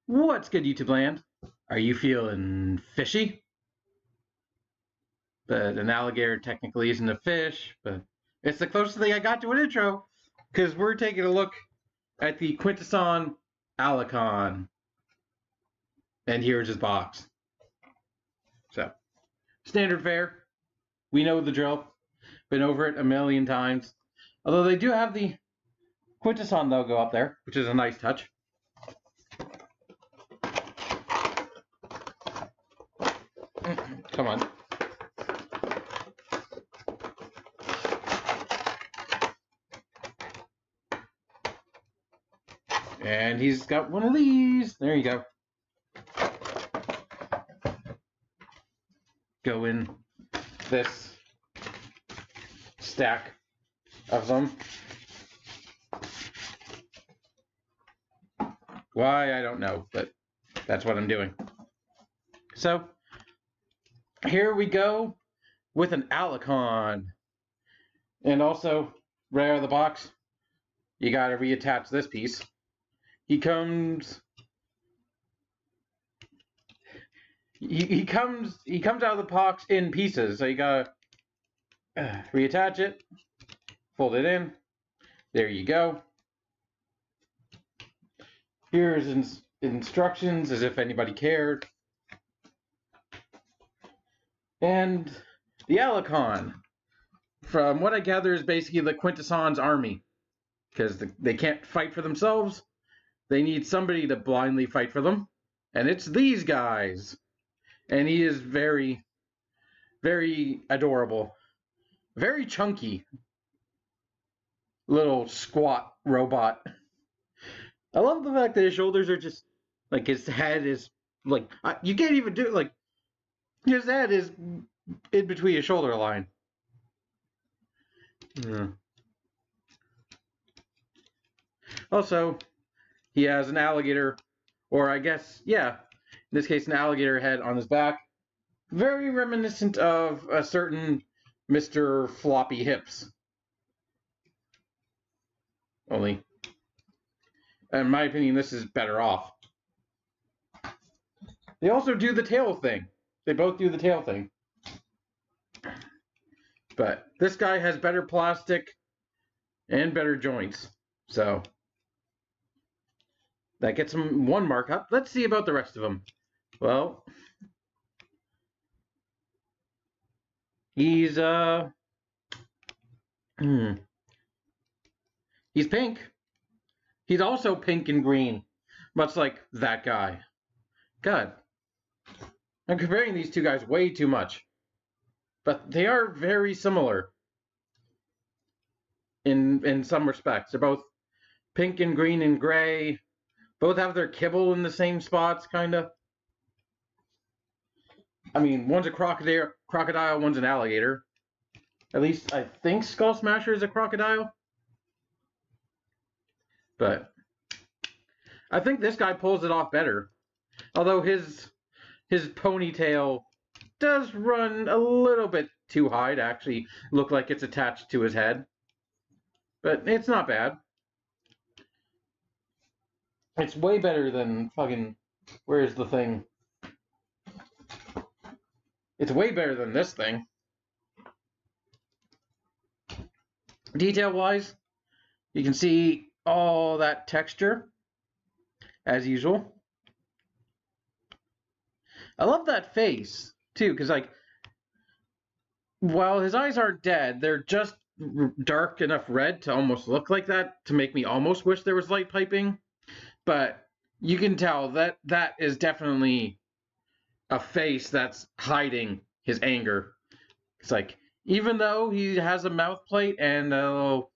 What's good, YouTube land? Are you feeling fishy? But an alligator technically isn't a fish, but it's the closest thing I got to an intro. Because we're taking a look at the Quintesson Allicon. And here's his box. So, standard fare. We know the drill. Been over it a million times. Although they do have the Quintesson logo up there, which is a nice touch. Come on. And he's got one of these. There you go. Go in this stack of them. Why, I don't know, but that's what I'm doing. So, here we go with an Allicon. And also, right out of the box, you gotta reattach this piece. He comes out of the box in pieces, so you gotta reattach it, fold it in. There you go. Here's instructions, as if anybody cared. And the Allicon, from what I gather, is basically the Quintesson's army, because they can't fight for themselves. They need somebody to blindly fight for them, and it's these guys. And he is very, very adorable, very chunky little squat robot. I love the fact that his shoulders are just like, his head is like, you can't even do it, like, his head is in between his shoulder line. Also, he has an alligator, or I guess, yeah, in this case, an alligator head on his back. Very reminiscent of a certain Mr. Floppy Hips. Only, in my opinion, this is better off. They also do the tail thing. They both do the tail thing. But this guy has better plastic and better joints. So that gets him one markup. Let's see about the rest of them. Well, he's he's pink. He's also pink and green, much like that guy. God, I'm comparing these two guys way too much. But they are very similar in some respects. They're both pink and green and gray. Both have their kibble in the same spots, kind of. I mean, one's a crocodile, one's an alligator. At least I think Skull Smasher is a crocodile. But I think this guy pulls it off better. Although his ponytail does run a little bit too high to actually look like it's attached to his head. But it's not bad. It's way better than fucking... Where's the thing? It's way better than this thing. Detail-wise, you can see all that texture, as usual. I love that face, too, because, like, while his eyes aren't dead, they're just dark enough red to almost look like that, to make me almost wish there was light piping. But you can tell that that is definitely a face that's hiding his anger. It's like, even though he has a mouth plate and a little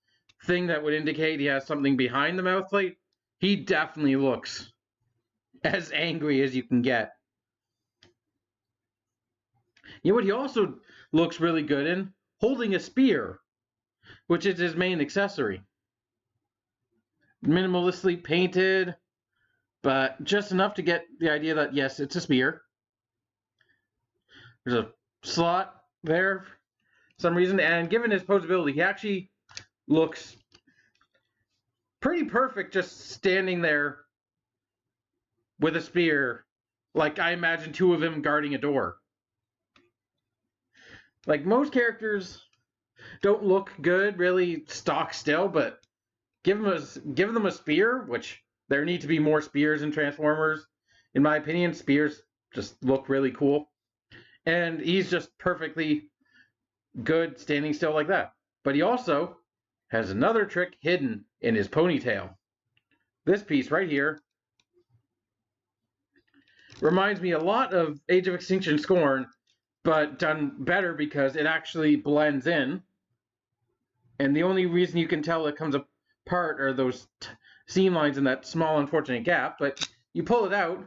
thing that would indicate he has something behind the mouth plate, he definitely looks as angry as you can get. You know what he also looks really good in? Holding a spear, which is his main accessory. Minimalistically painted, but just enough to get the idea that, yes, it's a spear. There's a slot there for some reason, and given his posability, he actually looks pretty perfect just standing there with a spear. Like, I imagine two of them guarding a door. Like, most characters don't look good, really stock still, but give them a spear, which there need to be more spears in Transformers. In my opinion, spears just look really cool. And he's just perfectly good standing still like that. But he also has another trick hidden in his ponytail. This piece right here reminds me a lot of Age of Extinction Scorn, but done better because it actually blends in. And the only reason you can tell it comes apart are those seam lines in that small unfortunate gap. But you pull it out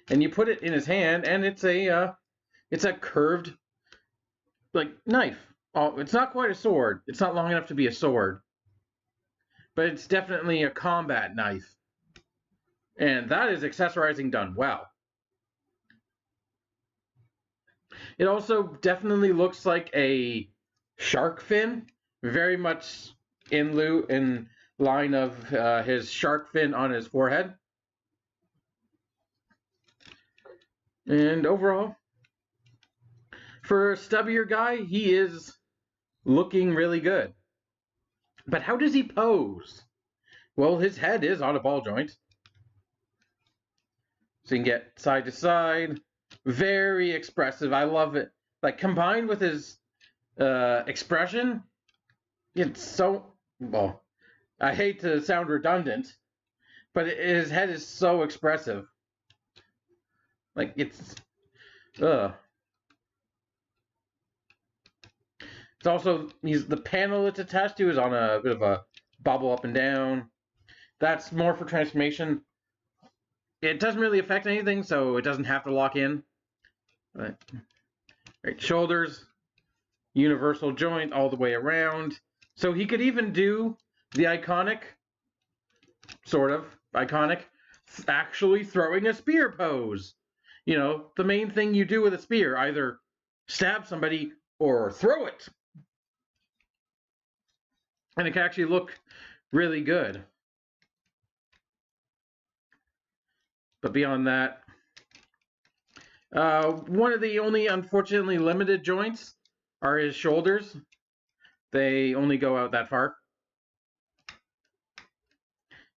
and you put it in his hand, and it's a curved like knife. Oh, it's not quite a sword. It's not long enough to be a sword, but it's definitely a combat knife. And that is accessorizing done well. It also definitely looks like a shark fin, very much in line of his shark fin on his forehead. And overall, for a stubbier guy, he is looking really good. But how does he pose? Well, his head is on a ball joint. So you can get side to side. Very expressive. I love it. Like, combined with his expression, it's so, well, I hate to sound redundant, but his head is so expressive. Like, it's also, the panel it's attached to is on a bit of a bobble up and down. That's more for transformation. It doesn't really affect anything, so it doesn't have to lock in. Right, shoulders, universal joint all the way around. So he could even do the iconic, sort of iconic, actually throwing a spear pose. You know, the main thing you do with a spear, either stab somebody or throw it. And it can actually look really good. But beyond that, one of the only unfortunately limited joints are his shoulders. They only go out that far.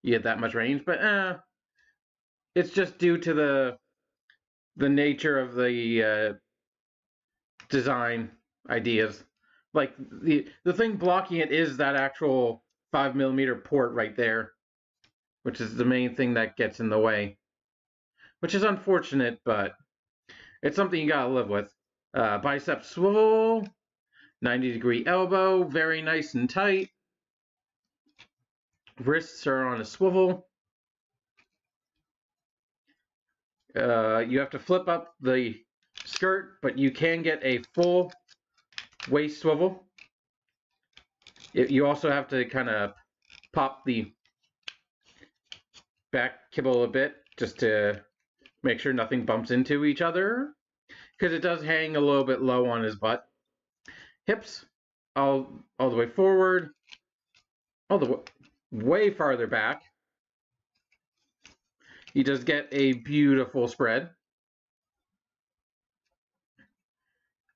You get that much range, but it's just due to the nature of the design ideas. Like, the thing blocking it is that actual 5mm port right there, which is the main thing that gets in the way, which is unfortunate, but it's something you gotta live with. Bicep swivel, 90-degree elbow, very nice and tight. Wrists are on a swivel. You have to flip up the skirt, but you can get a full waist swivel. You also have to kind of pop the back kibble a bit just to make sure nothing bumps into each other, because it does hang a little bit low on his butt. Hips all the way forward, all the way farther back. He does get a beautiful spread.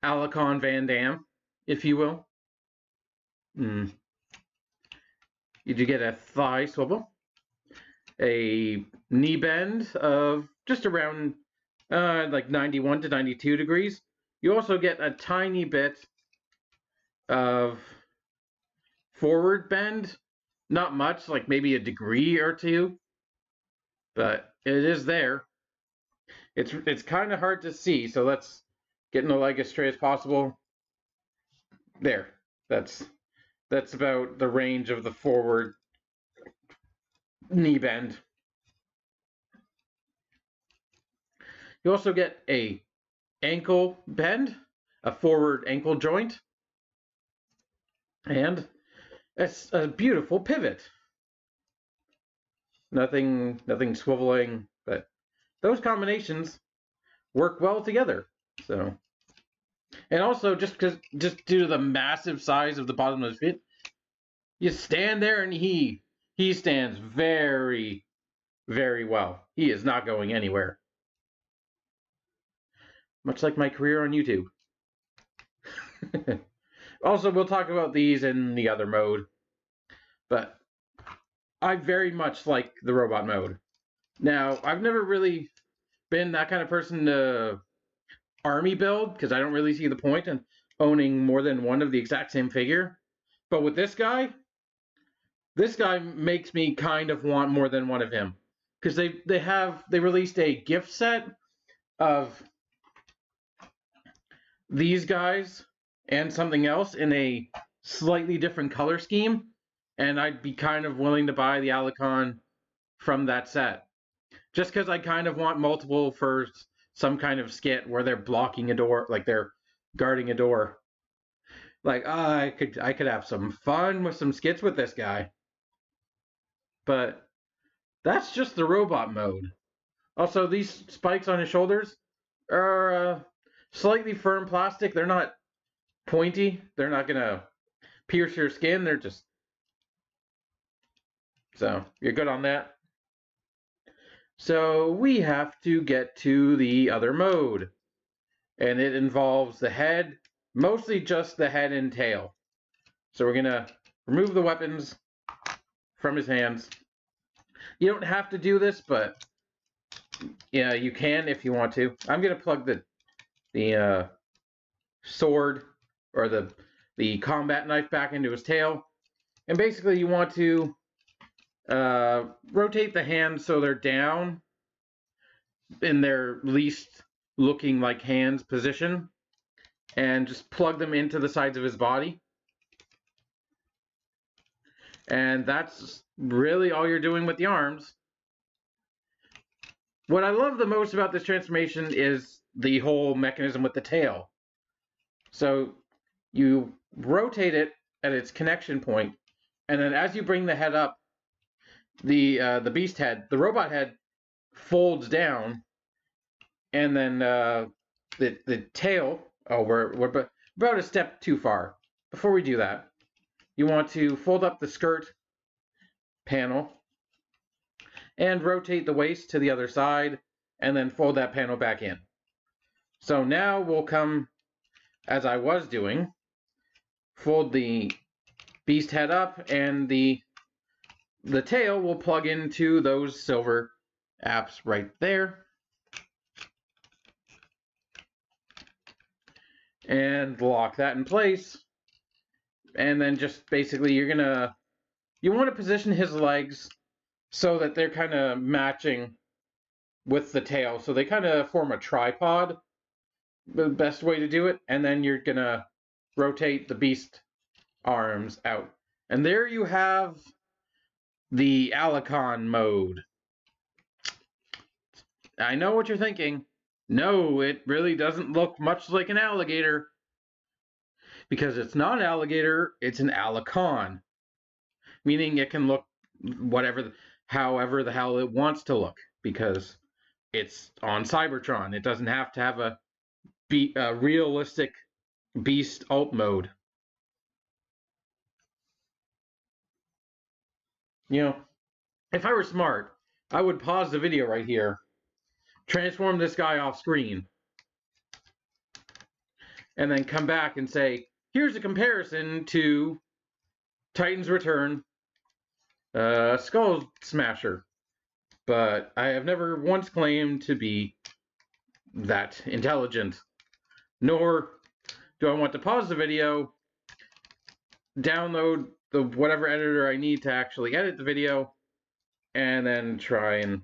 Allicon Van Damme, if you will. You do get a thigh swivel, a knee bend of just around like 91 to 92 degrees. You also get a tiny bit of forward bend, not much, like maybe a degree or two, but it is there. It's kind of hard to see, so let's get in the leg as straight as possible. There, that's about the range of the forward knee bend. You also get a ankle bend, a forward ankle joint, and it's a beautiful pivot. Nothing swiveling, but those combinations work well together. So, and also just due to the massive size of the bottom of his feet, you stand there and he stands very very well. He is not going anywhere. Much like my career on YouTube. Also, we'll talk about these in the other mode. But I very much like the robot mode. Now, I've never really been that kind of person to army build, because I don't really see the point in owning more than one of the exact same figure. But with this guy makes me kind of want more than one of him. Because they released a gift set of these guys and something else in a slightly different color scheme, and I'd be kind of willing to buy the Allicon from that set. Just because I kind of want multiple for some kind of skit where they're blocking a door, like they're guarding a door. Like, I could have some fun with some skits with this guy. But that's just the robot mode. Also, these spikes on his shoulders are slightly firm plastic. They're not pointy. They're not gonna pierce your skin. They're just... So, you're good on that. So, we have to get to the other mode. And it involves the head, mostly just the head and tail. So we're gonna remove the weapons from his hands. You don't have to do this, but yeah, you can if you want to. I'm gonna plug the sword or the combat knife back into his tail, and basically you want to rotate the hands so they're down in their least looking like hands position, and just plug them into the sides of his body. And that's really all you're doing with the arms. What I love the most about this transformation is the whole mechanism with the tail. So you rotate it at its connection point, and then as you bring the head up, the beast head, the robot head, folds down, and then the tail. Oh, we're about a step too far. Before we do that, you want to fold up the skirt panel and rotate the waist to the other side, and then fold that panel back in. So now we'll come, as I was doing, fold the beast head up, and the tail will plug into those silver apps right there. And lock that in place. And then just basically you want to position his legs so that they're kind of matching with the tail. So they kind of form a tripod, the best way to do it. And then you're going to rotate the beast arms out. And there you have the Allicon mode. I know what you're thinking. No, it really doesn't look much like an alligator. Because it's not an alligator, it's an Allicon. Meaning it can look however the hell it wants to look. Because it's on Cybertron. It doesn't have to have a realistic beast alt mode. You know, if I were smart, I would pause the video right here, transform this guy off screen, and then come back and say, here's a comparison to Titan's Return, Skull Smasher. But I have never once claimed to be that intelligent. Nor do I want to pause the video, download the whatever editor I need to actually edit the video, and then try and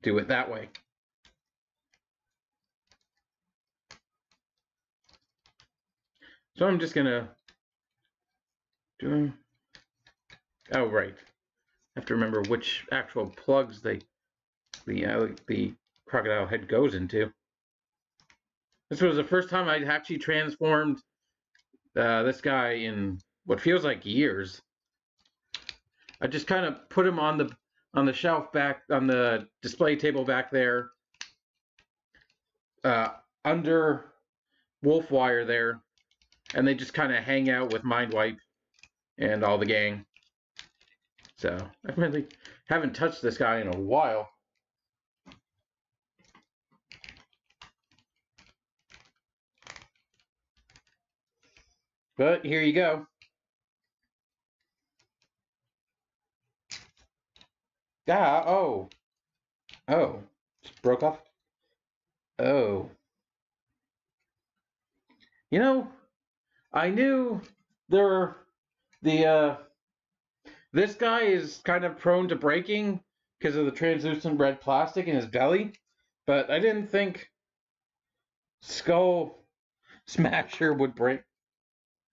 do it that way. So I'm just gonna do... Oh, right. I have to remember which actual plugs the crocodile head goes into. This was the first time I'd actually transformed this guy in what feels like years. I just kind of put him on the shelf back on the display table back there, under wolf wire there, and they just kind of hang out with Mindwipe and all the gang. So I really haven't touched this guy in a while. But here you go. Ah, oh. Oh. Just broke off. Oh. You know, I knew there the this guy is kind of prone to breaking because of the translucent red plastic in his belly, but I didn't think Skull Smasher would break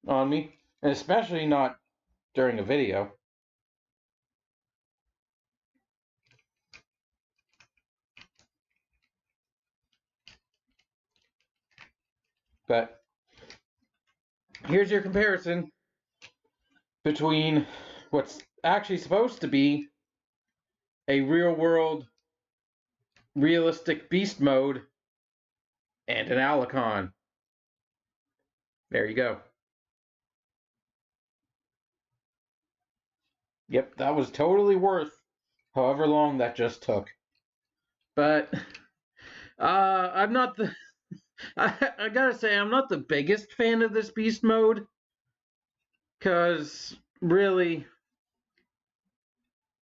on me, and especially not during a video. But here's your comparison between what's actually supposed to be a real world realistic beast mode and an Allicon. There you go. Yep, that was totally worth however long that just took. But I'm not the I gotta say I'm not the biggest fan of this beast mode, because really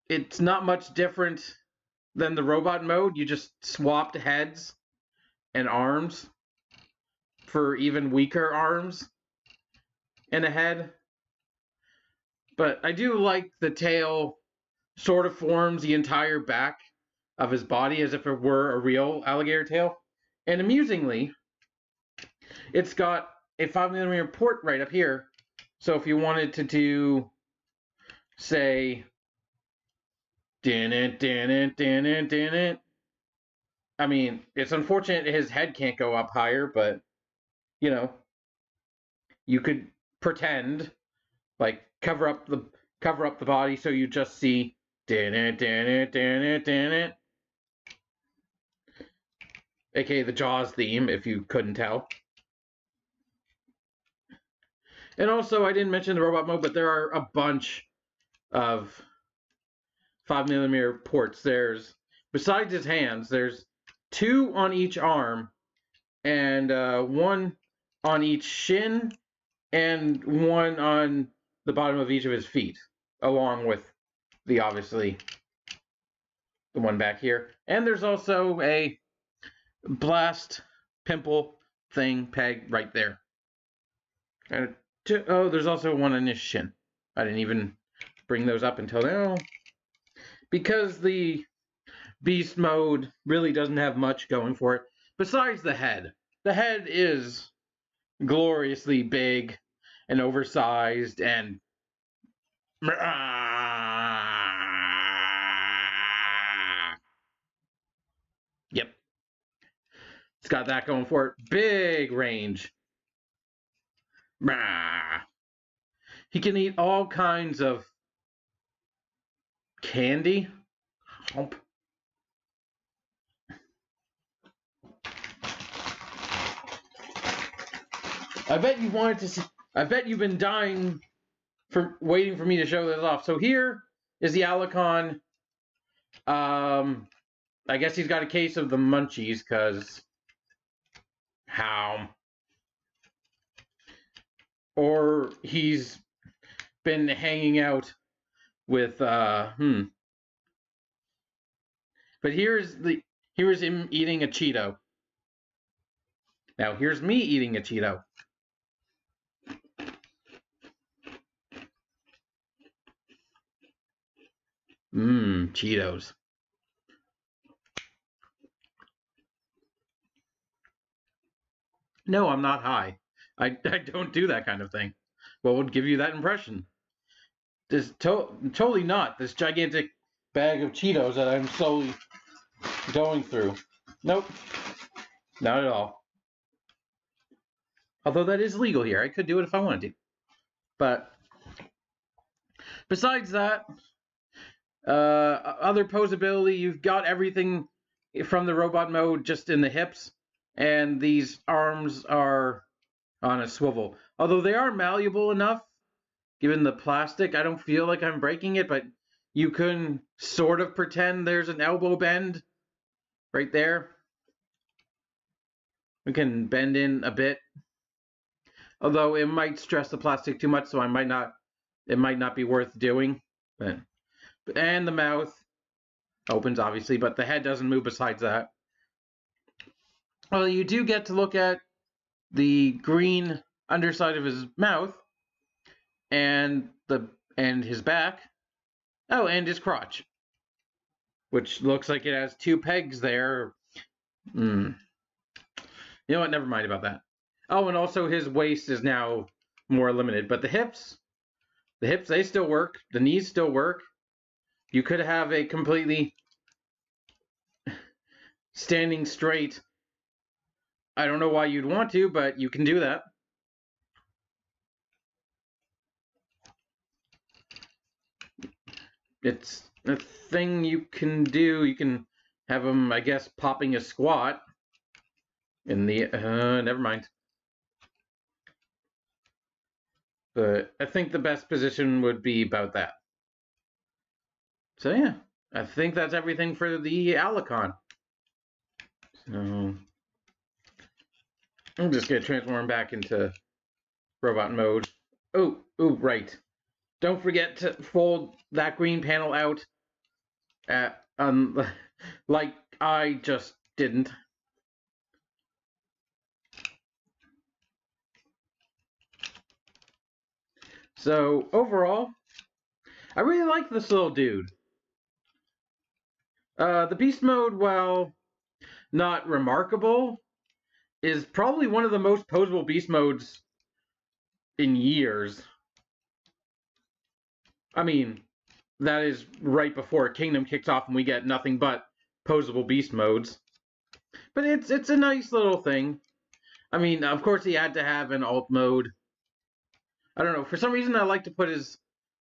it's not much different than the robot mode. You just swapped heads and arms for even weaker arms and a head. But I do like the tail sort of forms the entire back of his body as if it were a real alligator tail. And amusingly, it's got a 5mm port right up here. So if you wanted to do, say, I mean, it's unfortunate his head can't go up higher, but, you know, you could pretend, like, cover up the body so you just see aka the Jaws theme, if you couldn't tell. And also, I didn't mention the robot mode, but there are a bunch of 5mm ports. There's, besides his hands, there's 2 on each arm, and 1 on each shin, and 1 on the bottom of each of his feet, along with the, obviously, the one back here. And there's also a blast pimple thing peg right there. And oh, there's also one on his shin. I didn't even bring those up until now, because the beast mode really doesn't have much going for it besides the head. The head is gloriously big and oversized and yep, it's got that going for it. Big range. He can eat all kinds of candy. Hump. I bet you wanted to see. I bet you've been dying for waiting for me to show this off. So here is the Allicon. I guess he's got a case of the munchies, because how? Or he's been hanging out with But here's him eating a Cheeto. Now here's me eating a Cheeto. Cheetos. No, I'm not high. I don't do that kind of thing. What would give you that impression? This totally not. This gigantic bag of Cheetos that I'm slowly going through. Nope. Not at all. Although that is legal here. I could do it if I wanted to. But besides that, other posability, you've got everything from the robot mode just in the hips, and these arms are on a swivel. Although they are malleable enough, given the plastic, I don't feel like I'm breaking it, but you can sort of pretend there's an elbow bend right there. We can bend in a bit, although it might stress the plastic too much, so it might not be worth doing. And the mouth opens, obviously, but the head doesn't move besides that. Well, you do get to look at the green underside of his mouth and his back. Oh, and his crotch, which looks like it has 2 pegs there. You know what? Never mind about that. Oh, and also his waist is now more limited, but the hips, they still work. The knees still work. You could have a completely standing straight. I don't know why you'd want to, but you can do that. It's a thing you can do. You can have him, I guess, popping a squat in the, never mind. But I think the best position would be about that. So yeah, I think that's everything for the Allicon. So I'm just gonna transform back into robot mode. Oh, right. Don't forget to fold that green panel out, like I just didn't. So overall, I really like this little dude. The beast mode, while not remarkable, is probably one of the most posable beast modes in years. I mean, that is right before Kingdom kicks off and we get nothing but posable beast modes. But it's a nice little thing. I mean, of course he had to have an alt mode. I don't know, for some reason I like to put his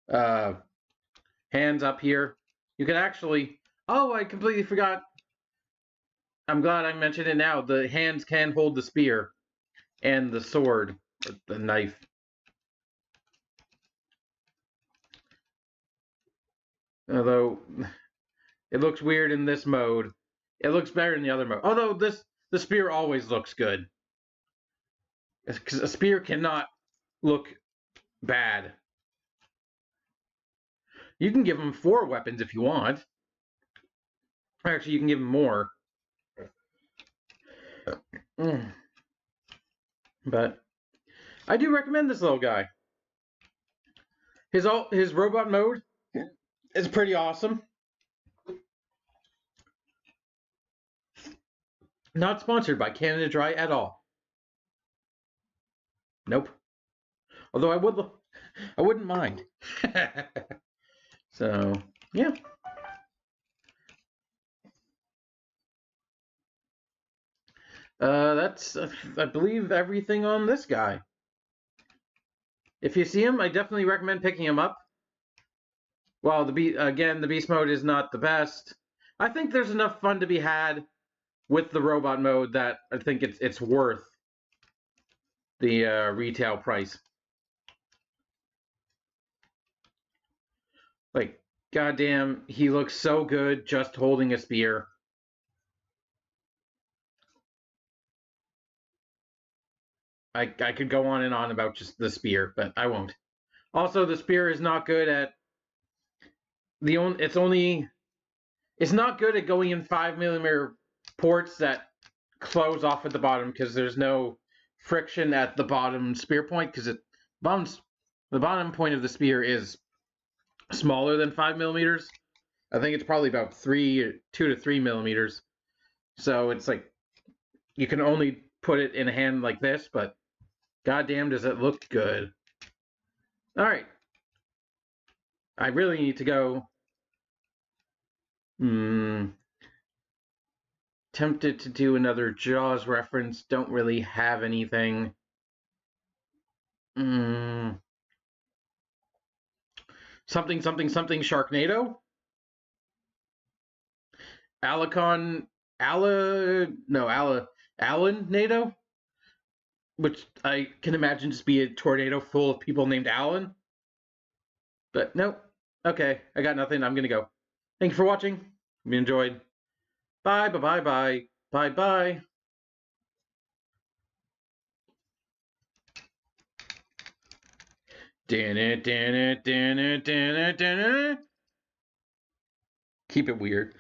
hands up here. You can actually, oh, I completely forgot. I'm glad I mentioned it now. The hands can hold the spear and the sword, or the knife. Although it looks weird in this mode. It looks better in the other mode. Although the spear always looks good. Because a spear cannot look bad. You can give him 4 weapons if you want. Actually, you can give him more. But I do recommend this little guy. His robot mode is pretty awesome. Not sponsored by Canada Dry at all. Nope. Although I wouldn't mind. So yeah. That's I believe everything on this guy. If you see him, I definitely recommend picking him up. While the beast mode is not the best, I think there's enough fun to be had with the robot mode that I think it's worth the retail price. Like, goddamn, he looks so good just holding a spear. I could go on and on about just the spear, but I won't. Also, the spear is not good at it's not good at going in 5mm ports that close off at the bottom because there's no friction at the bottom spear point because the bottom point of the spear is smaller than 5mm. I think it's probably about 2 to 3mm. So it's like you can only put it in a hand like this, but goddamn does it look good. All right. I really need to go. Tempted to do another Jaws reference. Don't really have anything. Something Sharknado? Allicon Allen-nado? Which I can imagine just be a tornado full of people named Alan. But nope. Okay, I got nothing. I'm gonna go. Thank you for watching. Hope you enjoyed. Bye, bye, bye, bye, bye, bye. Keep it weird.